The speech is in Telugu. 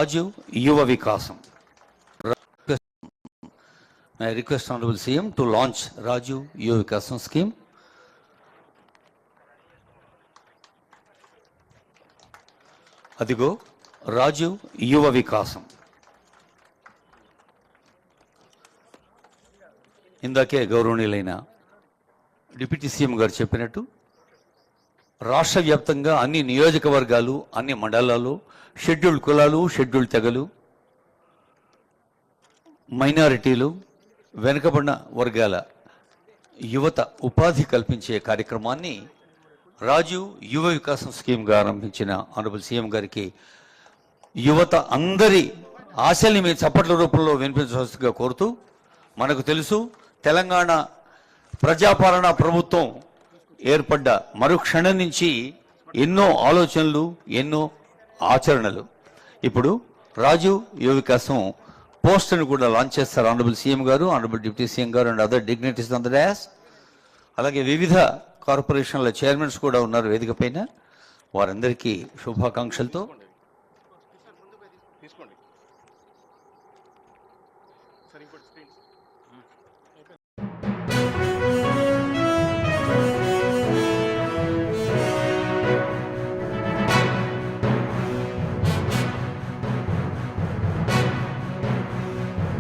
రాజీవ్ యువ వికాసం. I request Honorable CM to launch Rajiv Yuva Vikasam scheme. అదిగో రాజీవ్ యువ వికాసం. ఇందాకే గౌరవనీయులైన డిప్యూటీ సీఎం గారు చెప్పినట్టు రాష్ట్ర వ్యాప్తంగా అన్ని నియోజకవర్గాలు, అన్ని మండలాలు, షెడ్యూల్డ్ కులాలు, షెడ్యూల్డ్ తెగలు, మైనారిటీలు, వెనుకబడిన వర్గాల యువత ఉపాధి కల్పించే కార్యక్రమాన్ని రాజీవ్ యువ వికాసం స్కీమ్గా ఆరంభించిన ఆనరబుల్ సీఎం గారికి యువత అందరి ఆశల్ని మీ చప్పట్ల రూపంలో వినిపించవలసిగా కోరుతూ, మనకు తెలుసు తెలంగాణ ప్రజాపాలన ప్రభుత్వం ఏర్పడ్డ మరుక్షణం నుంచి ఎన్నో ఆలోచనలు, ఎన్నో ఆచరణలు. ఇప్పుడు రాజీవ్ యువ వికాసం పోస్ట్ని కూడా లాంచ్ చేస్తారు ఆనరబుల్ సీఎం గారు, ఆనరబుల్ డిప్యూటీ సీఎం గారు and other dignities on the DOS. అలాగే వివిధ కార్పొరేషన్ల చైర్మన్స్ కూడా ఉన్నారు వేదిక పైన. వారందరికీ శుభాకాంక్షలతో